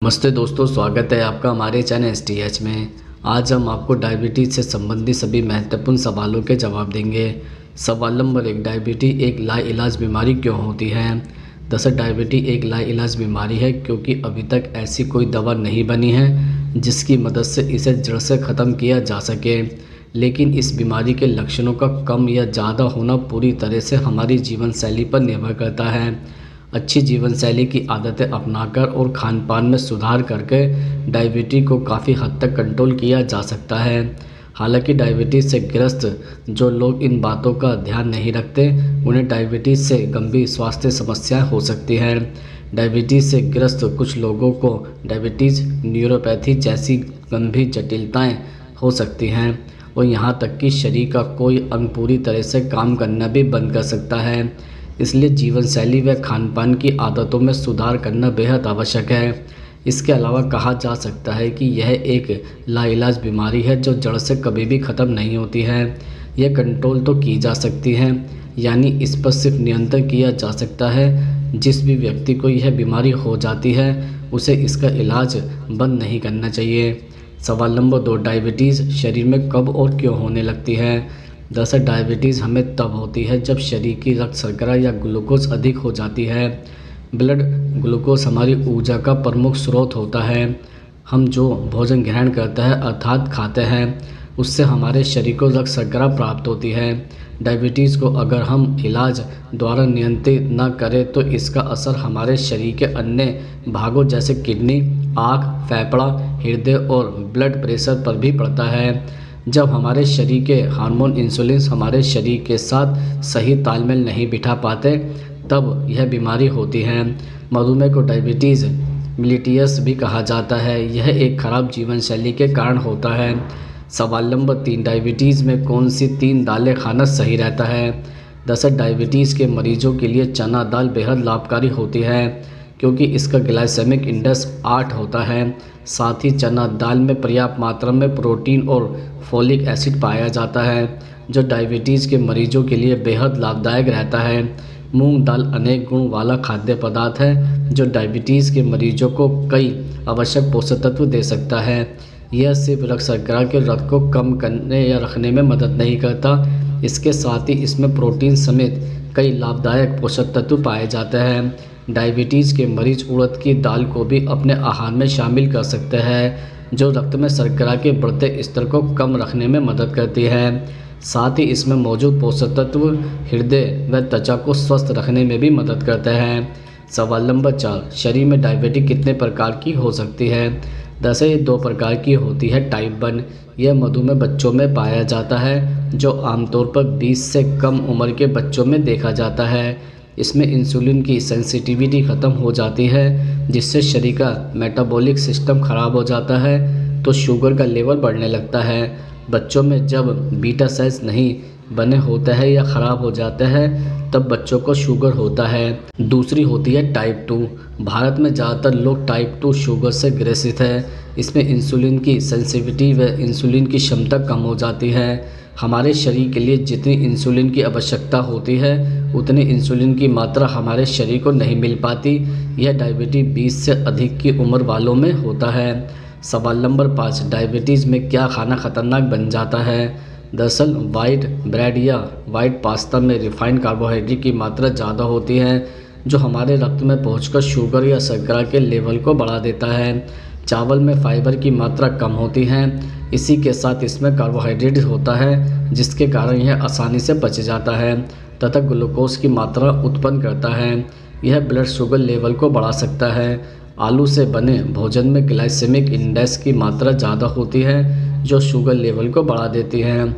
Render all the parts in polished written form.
नमस्ते दोस्तों, स्वागत है आपका हमारे चैनल एसटीएच में। आज हम आपको डायबिटीज़ से संबंधित सभी महत्वपूर्ण सवालों के जवाब देंगे। सवाल नंबर 1, डायबिटीज़ एक लाइलाज बीमारी क्यों होती है? दरअसल डायबिटीज़ एक लाइलाज बीमारी है क्योंकि अभी तक ऐसी कोई दवा नहीं बनी है जिसकी मदद से इसे जड़ से ख़त्म किया जा सके। लेकिन इस बीमारी के लक्षणों का कम या ज़्यादा होना पूरी तरह से हमारी जीवन शैली पर निर्भर करता है। अच्छी जीवन शैली की आदतें अपनाकर और खान पान में सुधार करके डायबिटीज़ को काफ़ी हद तक कंट्रोल किया जा सकता है। हालांकि डायबिटीज़ से ग्रस्त जो लोग इन बातों का ध्यान नहीं रखते उन्हें डायबिटीज़ से गंभीर स्वास्थ्य समस्याएं हो सकती हैं। डायबिटीज़ से ग्रस्त कुछ लोगों को डायबिटीज़ न्यूरोपैथी जैसी गंभीर जटिलताएं हो सकती हैं और यहाँ तक कि शरीर का कोई अंग पूरी तरह से काम करना भी बंद कर सकता है। इसलिए जीवन शैली व खान पान की आदतों में सुधार करना बेहद आवश्यक है। इसके अलावा कहा जा सकता है कि यह एक लाइलाज बीमारी है जो जड़ से कभी भी ख़त्म नहीं होती है। यह कंट्रोल तो की जा सकती है, यानी इस पर सिर्फ नियंत्रण किया जा सकता है। जिस भी व्यक्ति को यह बीमारी हो जाती है उसे इसका इलाज बंद नहीं करना चाहिए। सवाल नंबर 2, डायबिटीज़ शरीर में कब और क्यों होने लगती है? दरअसल डायबिटीज़ हमें तब होती है जब शरीर की रक्त शर्करा या ग्लूकोज अधिक हो जाती है। ब्लड ग्लूकोज हमारी ऊर्जा का प्रमुख स्रोत होता है। हम जो भोजन ग्रहण करते हैं अर्थात खाते हैं उससे हमारे शरीर को रक्त शर्करा प्राप्त होती है। डायबिटीज़ को अगर हम इलाज द्वारा नियंत्रित न करें तो इसका असर हमारे शरीर के अन्य भागों जैसे किडनी, आँख, फेफड़ा, हृदय और ब्लड प्रेशर पर भी पड़ता है। जब हमारे शरीर के हार्मोन इंसुलिन हमारे शरीर के साथ सही तालमेल नहीं बिठा पाते तब यह बीमारी होती है। मधुमेह को डायबिटीज़ मिलिटियस भी कहा जाता है। यह एक खराब जीवन शैली के कारण होता है। सवाल नंबर 3, डायबिटीज़ में कौन सी 3 दालें खाना सही रहता है? दरअसल डायबिटीज़ के मरीजों के लिए चना दाल बेहद लाभकारी होती है क्योंकि इसका ग्लाइसेमिक इंडेक्स 8 होता है। साथ ही चना दाल में पर्याप्त मात्रा में प्रोटीन और फोलिक एसिड पाया जाता है जो डायबिटीज़ के मरीजों के लिए बेहद लाभदायक रहता है। मूंग दाल अनेक गुण वाला खाद्य पदार्थ है जो डायबिटीज़ के मरीजों को कई आवश्यक पोषक तत्व दे सकता है। यह सिर्फ रक्त शर्करा के रक्त को कम करने या रखने में मदद नहीं करता, इसके साथ ही इसमें प्रोटीन समेत कई लाभदायक पोषक तत्व पाए जाते हैं। डायबिटीज़ के मरीज उड़द की दाल को भी अपने आहार में शामिल कर सकते हैं जो रक्त में शर्करा के बढ़ते स्तर को कम रखने में मदद करती है। साथ ही इसमें मौजूद पोषक तत्व हृदय व त्वचा को स्वस्थ रखने में भी मदद करते हैं। सवाल नंबर 4, शरीर में डायबिटीज़ कितने प्रकार की हो सकती है? दरअसल ये 2 प्रकार की होती है। टाइप 1 यह मधुमेह बच्चों में पाया जाता है जो आमतौर पर 20 से कम उम्र के बच्चों में देखा जाता है। इसमें इंसुलिन की सेंसिटिविटी ख़त्म हो जाती है जिससे शरीर का मेटाबॉलिक सिस्टम ख़राब हो जाता है तो शुगर का लेवल बढ़ने लगता है। बच्चों में जब बीटा सेल्स नहीं बने होते हैं या ख़राब हो जाते हैं तब बच्चों को शुगर होता है। दूसरी होती है टाइप 2। भारत में ज़्यादातर लोग टाइप 2 शुगर से ग्रसित है। इसमें इंसुलिन की सेंसिटिविटी व इंसुलिन की क्षमता कम हो जाती है। हमारे शरीर के लिए जितनी इंसुलिन की आवश्यकता होती है उतनी इंसुलिन की मात्रा हमारे शरीर को नहीं मिल पाती। यह डायबिटीज़ 20 से अधिक की उम्र वालों में होता है। सवाल नंबर 5, डायबिटीज़ में क्या खाना खतरनाक बन जाता है? दरअसल वाइट ब्रेड या वाइट पास्ता में रिफाइंड कार्बोहाइड्रेट की मात्रा ज़्यादा होती है जो हमारे रक्त में पहुंचकर शुगर या शर्करा के लेवल को बढ़ा देता है। चावल में फाइबर की मात्रा कम होती है, इसी के साथ इसमें कार्बोहाइड्रेट होता है जिसके कारण यह आसानी से पच जाता है तथा ग्लूकोज की मात्रा उत्पन्न करता है। यह ब्लड शुगर लेवल को बढ़ा सकता है। आलू से बने भोजन में ग्लाइसेमिक इंडेक्स की मात्रा ज़्यादा होती है जो शुगर लेवल को बढ़ा देती है।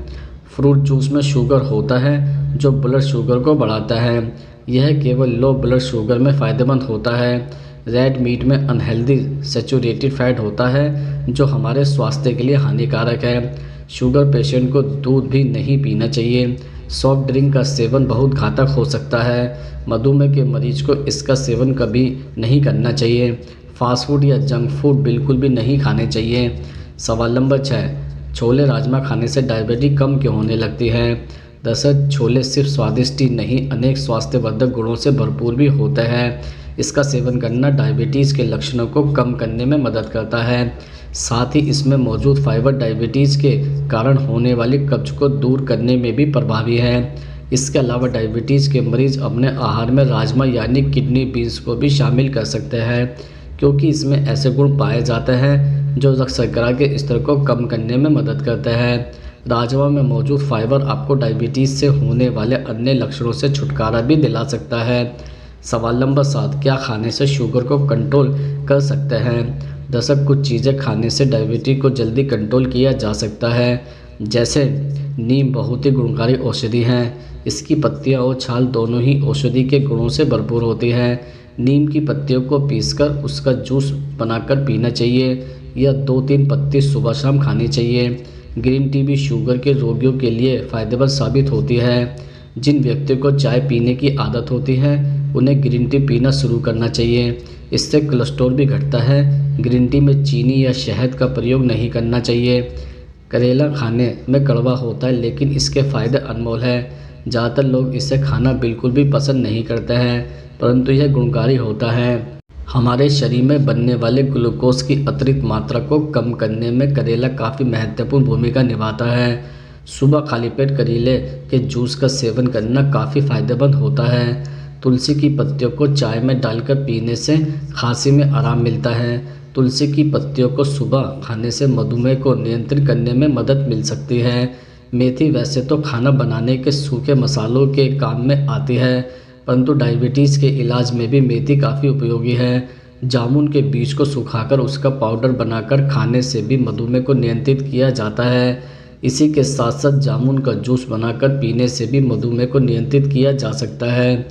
फ्रूट जूस में शुगर होता है जो ब्लड शुगर को बढ़ाता है। यह केवल लो ब्लड शुगर में फ़ायदेमंद होता है। रेड मीट में अनहेल्दी सैचुरेटेड फैट होता है जो हमारे स्वास्थ्य के लिए हानिकारक है। शुगर पेशेंट को दूध भी नहीं पीना चाहिए। सॉफ्ट ड्रिंक का सेवन बहुत घातक हो सकता है। मधुमेह के मरीज को इसका सेवन कभी नहीं करना चाहिए। फास्ट फूड या जंक फूड बिल्कुल भी नहीं खाने चाहिए। सवाल नंबर 6, छोले राजमा खाने से डायबिटीज़ कम क्यों होने लगती है? दरअसल छोले सिर्फ स्वादिष्ट ही नहीं अनेक स्वास्थ्यवर्धक गुणों से भरपूर भी होते हैं। इसका सेवन करना डायबिटीज़ के लक्षणों को कम करने में मदद करता है। साथ ही इसमें मौजूद फाइबर डायबिटीज़ के कारण होने वाली कब्ज को दूर करने में भी प्रभावी है। इसके अलावा डायबिटीज़ के मरीज अपने आहार में राजमा यानी किडनी बीन्स को भी शामिल कर सकते हैं, क्योंकि इसमें ऐसे गुण पाए जाते हैं जो रक्त शर्करा के स्तर को कम करने में मदद करते हैं। राजमा में मौजूद फाइबर आपको डायबिटीज़ से होने वाले अन्य लक्षणों से छुटकारा भी दिला सकता है। सवाल नंबर 7, क्या खाने से शुगर को कंट्रोल कर सकते हैं? दरअसल कुछ चीज़ें खाने से डायबिटीज़ को जल्दी कंट्रोल किया जा सकता है। जैसे नीम बहुत ही गुणकारी औषधि है। इसकी पत्तियां और छाल दोनों ही औषधि के गुणों से भरपूर होती है। नीम की पत्तियों को पीसकर उसका जूस बनाकर पीना चाहिए या 2-3 पत्ती सुबह शाम खानी चाहिए। ग्रीन टी भी शुगर के रोगियों के लिए फ़ायदेमंद साबित होती है। जिन व्यक्तियों को चाय पीने की आदत होती है उन्हें ग्रीन टी पीना शुरू करना चाहिए। इससे कोलेस्ट्रॉल भी घटता है। ग्रीन टी में चीनी या शहद का प्रयोग नहीं करना चाहिए। करेला खाने में कड़वा होता है, लेकिन इसके फ़ायदे अनमोल हैं। ज़्यादातर लोग इसे खाना बिल्कुल भी पसंद नहीं करते हैं, परंतु यह गुणकारी होता है। हमारे शरीर में बनने वाले ग्लूकोज की अतिरिक्त मात्रा को कम करने में करेला काफ़ी महत्वपूर्ण भूमिका निभाता है। सुबह खाली पेट करेले के जूस का सेवन करना काफ़ी फायदेमंद होता है। तुलसी की पत्तियों को चाय में डालकर पीने से खांसी में आराम मिलता है। तुलसी की पत्तियों को सुबह खाने से मधुमेह को नियंत्रित करने में मदद मिल सकती है। मेथी वैसे तो खाना बनाने के सूखे मसालों के काम में आती है, परंतु डायबिटीज़ के इलाज में भी मेथी काफ़ी उपयोगी है। जामुन के बीज को सुखाकर उसका पाउडर बनाकर खाने से भी मधुमेह को नियंत्रित किया जाता है। इसी के साथ साथ जामुन का जूस बनाकर पीने से भी मधुमेह को नियंत्रित किया जा सकता है।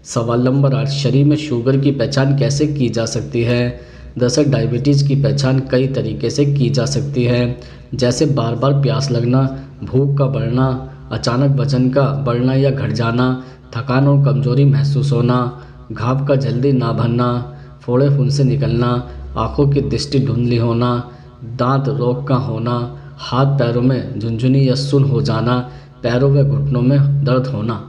सवाल नंबर 8, शरीर में शुगर की पहचान कैसे की जा सकती है? दरअसल डायबिटीज़ की पहचान कई तरीके से की जा सकती है, जैसे बार बार प्यास लगना, भूख का बढ़ना, अचानक वजन का बढ़ना या घट जाना, थकान और कमजोरी महसूस होना, घाव का जल्दी ना भरना, फोड़े फुंसे निकलना, आँखों की दृष्टि धुंधली होना, दांत रोग का होना, हाथ पैरों में झुनझुनी या सुन्न हो जाना, पैरों व घुटनों में दर्द होना।